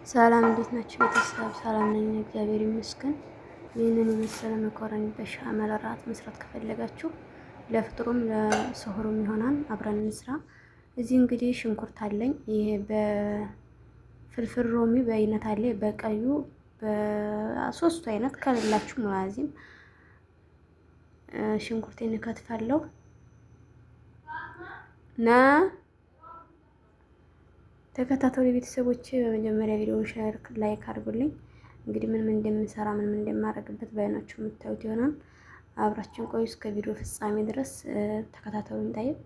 ሰላም እንዴት ናችሁ? ቤተሰብ ሰላም ነኝ፣ እግዚአብሔር ይመስገን። ይህንን የመሰለ መኮረኒ በሻመል እራት መስራት ከፈለጋችሁ ለፍጥሩም ለስሁሩም ይሆናል። አብረን እንስራ። እዚህ እንግዲህ ሽንኩርት አለኝ። ይሄ በፍልፍል ሮሚ በአይነት አለ፣ በቀዩ በሶስቱ አይነት ከሌላችሁ ሙላዚም ሽንኩርቴን እከትፋለሁ ና ተከታተሉ ቤተሰቦች። በመጀመሪያ ቪዲዮውን ሼር ላይክ አድርጉልኝ። እንግዲህ ምን እንደምንሰራ ምን እንደማደርግበት በአይናችሁ የምታዩት ይሆናል። አብራችን ቆዩ እስከ ቪዲዮ ፍጻሜ ድረስ ተከታተሉኝ። ታይብ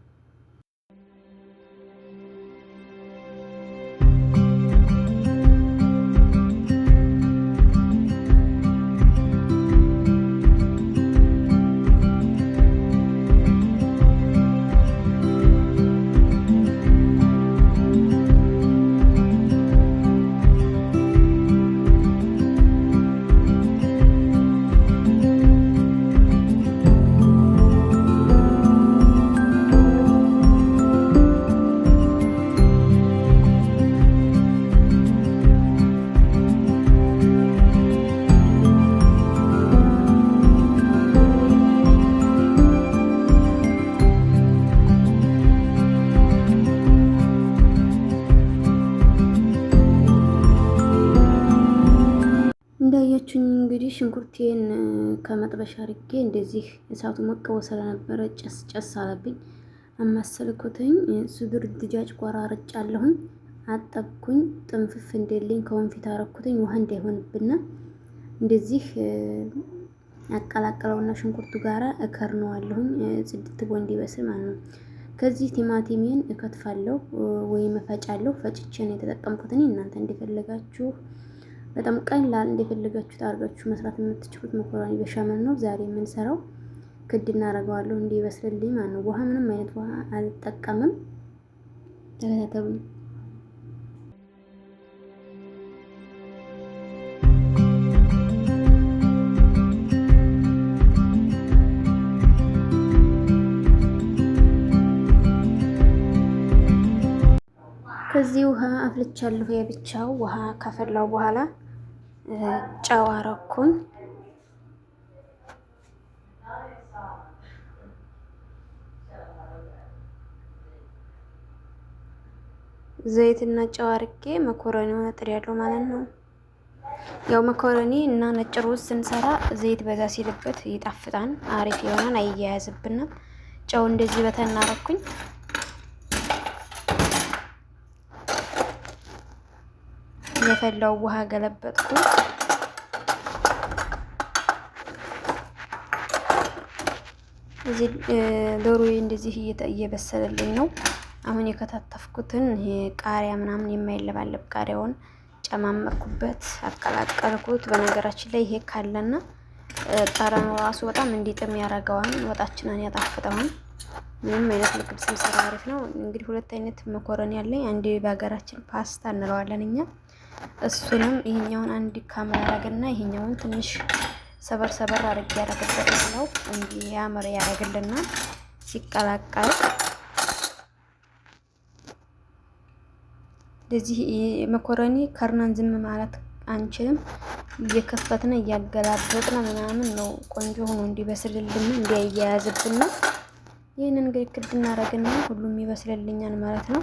እንዳያችሁኝ እንግዲህ ሽንኩርቴን ከመጥበሻ አድርጌ እንደዚህ እሳቱ መቀበል ስለነበረ ጨስ ጨስ አለብኝ። አማሰልኩትኝ ሱዱር ድጃጅ ቆራርጫለሁኝ፣ አጠብኩኝ። ጥንፍፍ እንደልኝ ከወንፊት አረኩትኝ። ውሃ እንዳይሆንብና እንደዚህ አቀላቀለውና ሽንኩርቱ ጋራ እከርነዋለሁኝ ጽድት ቦ እንዲበስል ማለት ነው። ከዚህ ቲማቲሜን እከትፋለሁ ወይም እፈጫለሁ። ፈጭቼ ነው የተጠቀምኩት። እናንተ እንደፈለጋችሁ በጣም ቀላል እንደፈለጋችሁ ታርጋችሁ መስራት የምትችሉት መኮረኒ በሻመል ነው ዛሬ የምንሰራው። ክድ እናደርገዋለሁ እንዲበስልልኝ ማለት ነው። ውሃ ምንም አይነት ውሃ አልጠቀምም። ተከታተሉኝ። ከዚህ ውሃ አፍልቻለሁ። የብቻው ውሃ ካፈላው በኋላ ጨው አረኩኝ። ዘይትና ጨው አርጌ መኮረኒውን አጥሬያለሁ ማለት ነው። ያው መኮረኒ እና ነጭ ሩዝ ስንሰራ ዘይት በዛ ሲልበት ይጣፍጣል፣ አሪፍ ይሆናል፣ አይያያዝብንም። ጨው እንደዚህ በተና አረኩኝ። የፈላው ውሃ ገለበጥኩ። እዚህ ዶሮዬ እንደዚህ እየበሰለልኝ ነው። አሁን የከታተፍኩትን ቃሪያ ምናምን የማይለባለብ ቃሪያውን ጨማመርኩበት፣ አቀላቀልኩት። በነገራችን ላይ ይሄ ካለና ጠረኑ ራሱ በጣም እንዲጥም ያደርገዋል፣ ወጣችንን ያጣፍጠዋል። ምንም አይነት ምግብ ስንሰራ አሪፍ ነው። እንግዲህ ሁለት አይነት መኮረኒ አለኝ። አንዴ በሀገራችን ፓስታ እንለዋለን እኛ። እሱንም ይሄኛውን አንድ ካሜራ አረግና ይሄኛውን ትንሽ ሰበር ሰበር አድርጌ ያደረግበት ነው እንዲያምር ያደርግልና ሲቀላቀል ለዚህ መኮረኒ ከርናን ዝም ማለት አንችልም። እየከፈትን እያገላበጥን ምናምን ነው ቆንጆ ሆኖ እንዲበስልልን እንዲያያዝብን ነው። ይሄንን እንግዲህ ክድ እናደርግና ሁሉም ይበስልልኛል ማለት ነው።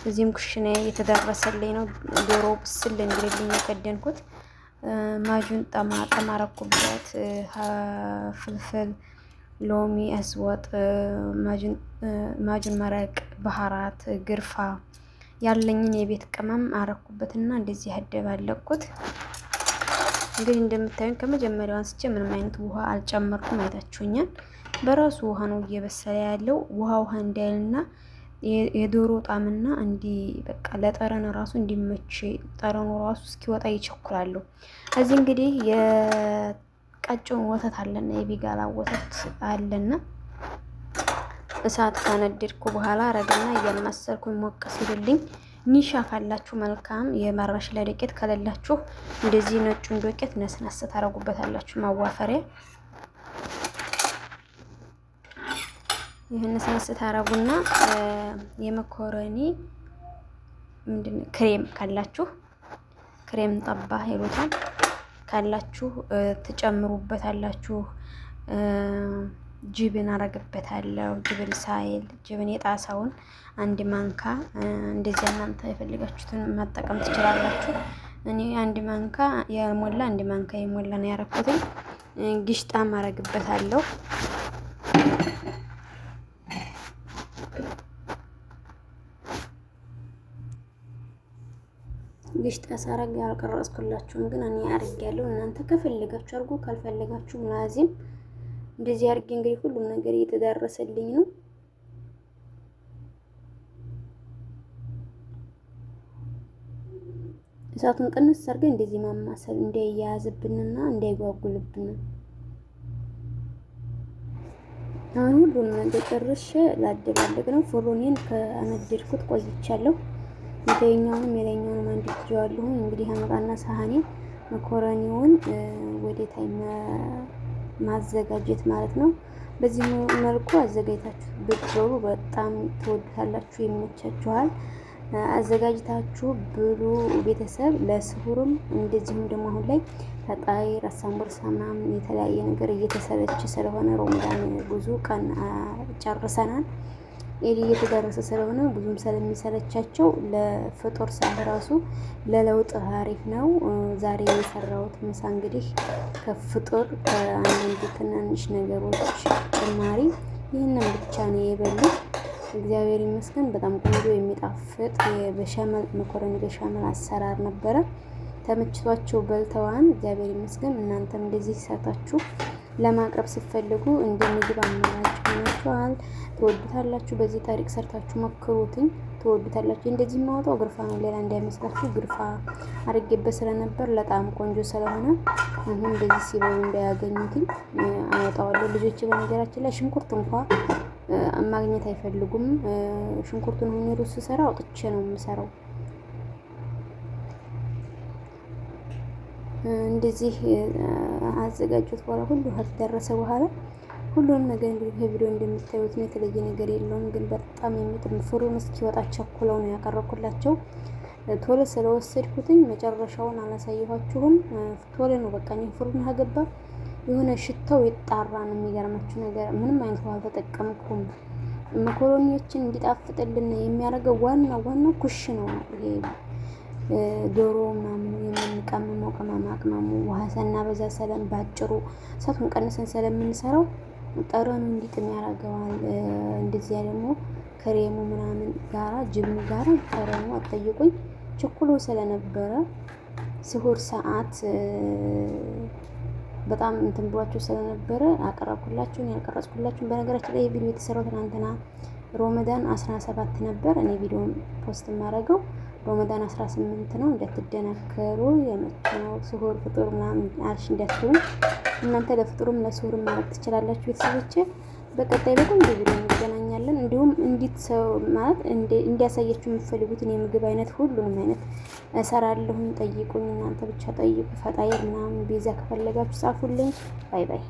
እዚህም ኩሽና የተደረሰልኝ ነው። ዶሮ ብስል እንግዲህ የከደንኩት ማጁን ጠማጠም አረኩበት፣ ፍልፍል፣ ሎሚ፣ አስወጥ፣ ማጁን መረቅ፣ ባህራት፣ ግርፋ ያለኝን የቤት ቅመም አረኩበትና እንደዚህ አደባለቅኩት። እንግዲህ እንደምታዩን ከመጀመሪያው አንስቼ ምንም አይነት ውሃ አልጨመርኩም። አይታችሁኛል። በራሱ ውሃ ነው እየበሰለ ያለው። ውሃ እንዳይልና የዶሮ ጣምና እንዲ በቃ ለጠረን ራሱ እንዲመች ጠረኑ ራሱ እስኪወጣ ይቸኩላለሁ። እዚህ እንግዲህ የቀጭን ወተት አለና የቢጋላ ወተት አለና እሳት ካነደድኩ በኋላ አረግና እያማሰልኩኝ ሞቅ ሲልልኝ ኒሻ ካላችሁ መልካም፣ የማርባሽ ለዱቄት ከሌላችሁ እንደዚህ ነጩን ዱቄት ነስነስ ታረጉበታላችሁ ማዋፈሪያ። ይሄን ነስነስ ታረጉና የመኮረኒ ምንድነው ክሬም ካላችሁ ክሬም ጠባ ይሉታል። ካላችሁ ትጨምሩበታላችሁ። ጅብን አረግበታለሁ። ጅብን ሳይል ጅብን የጣሳውን አንድ ማንካ እንደዚህ እናንተ የፈለጋችሁትን መጠቀም ትችላላችሁ። እኔ አንድ ማንካ የሞላ አንድ ማንካ የሞላ ነው ያረኩትኝ። ግሽጣም አረግበታለሁ። ግሽጣ ሳረግ ያልቀረጽኩላችሁም ግን እኔ አርጌያለሁ። እናንተ ከፈለጋችሁ አርጉ፣ ካልፈለጋችሁ ላዚም እንደዚህ አርጌ እንግዲህ ሁሉም ነገር እየተዳረሰልኝ ነው። እሳቱን ቀንስ አድርገን እንደዚህ ማማሰል እንዳይያያዝብንና እንዳይጓጉልብን። አሁን ሁሉንም ነገር ጨርሼ ላደባለቅ ነው። ፍሩኔን ከአነደድኩት ቆይቻለሁ። የላይኛውንም የላይኛውንም አንድጄዋለሁ። እንግዲህ አመጣና ሳህኔ መኮረኒውን ወደ ታይም ማዘጋጀት ማለት ነው። በዚህ መልኩ አዘጋጅታችሁ ብትበሉ በጣም ትወዱታላችሁ፣ ይመቻችኋል። አዘጋጅታችሁ ብሉ ቤተሰብ። ለስሁርም እንደዚሁም ደግሞ አሁን ላይ ፈጣይር አሳምቡርሳ ምናምን የተለያየ ነገር እየተሰለች ስለሆነ ሮመዳን ብዙ ቀን ጨርሰናል። ኤሊ እየተደረሰ ስለሆነ ብዙም ስለሚሰለቻቸው ለፍጡር ሰዓት ራሱ ለለውጥ አሪፍ ነው። ዛሬ የሰራሁት ምሳ እንግዲህ ከፍጡር ከአንድ ትናንሽ ነገሮች ጭማሪ ይህንን ብቻ ነው የበሉት። እግዚአብሔር ይመስገን በጣም ቆንጆ የሚጣፍጥ የበሻመል መኮረኒ በሻመል አሰራር ነበረ። ተመችቷቸው በልተዋን። እግዚአብሔር ይመስገን። እናንተም እንደዚህ ሰርታችሁ ለማቅረብ ስትፈልጉ እንደ ምግብ አማራጭ ሆናችኋል። ትወዱታላችሁ። በዚህ ታሪክ ሰርታችሁ ሞክሩትኝ፣ ትወዱታላችሁ። እንደዚህ የማወጣው ግርፋ ነው፣ ሌላ እንዳይመስላችሁ። ግርፋ አድርጌበት ስለነበር በጣም ቆንጆ ስለሆነ አሁን እንደዚህ ሲበሉ እንዳያገኙትኝ አወጣዋለሁ። ልጆች በነገራችን ላይ ሽንኩርት እንኳ ማግኘት አይፈልጉም። ሽንኩርቱን ሆነ ሩዝ ስሰራ አውጥቼ ነው የምሰራው። እንደዚህ አዘጋጁት በኋላ ሁሉ ከተደረሰ በኋላ ሁሉንም ነገር እንግዲህ በቪዲዮ እንደምታዩት ነው። የተለየ ነገር የለውም፣ ግን በጣም የሚጥም ፍሩን እስኪወጣ ቸኩለው ነው ያቀረብኩላቸው። ቶሎ ስለወሰድኩትኝ መጨረሻውን አላሳየኋችሁም። ቶሎ ነው በቃ እኔ ፍሩን አገባ የሆነ ሽታው ይጣራ ነው። የሚገርማችሁ ነገር ምንም አይነት ውሃ አልተጠቀምኩም። መኮረኒዎችን እንዲጣፍጥልን የሚያደርገው ዋናው ኩሽ ነው። ይሄ ዶሮ ምናምን የምንቀመመው ቅመማ ቅመሙ ውሃ ሳናበዛ ሰለም ባጭሩ እሳቱን ቀንሰን ስለምንሰራው ጠረኑ እንዲጥም ያደርገዋል። እንደዚያ ደግሞ ክሬሙ ምናምን ጋራ ጅብኑ ጋራ ጠረኑ አትጠይቁኝ ችኩሎ ስለነበረ ስሁር ሰዓት በጣም እንትን ብሏችሁ ስለነበረ አቀረብኩላችሁ። ያልቀረጽኩላችሁ በነገራችን ላይ ቪዲዮ የተሰራው ትናንትና ሮመዳን 17 ነበር። እኔ ቪዲዮን ፖስት የማደርገው ሮመዳን 18 ነው። እንዳትደናከሩ የመጣው ስሁር ፍጡር ምናምን አልሽ እንዳትሉ። እናንተ ለፍጡሩም ለስሁርም ማድረግ ትችላላችሁ ቤተሰቦቼ። በቀጣይ በቆንጆ ቪዲዮ እንገናኛለን። እንዲሁም እንዲያሳያችሁ የምትፈልጉትን የምግብ አይነት ሁሉንም አይነት እሰራለሁኝ። ጠይቁኝ፣ እናንተ ብቻ ጠይቁ። ፈጣይር ምናምን ቤዛ ከፈለጋችሁ ጻፉልኝ። ባይ ባይ።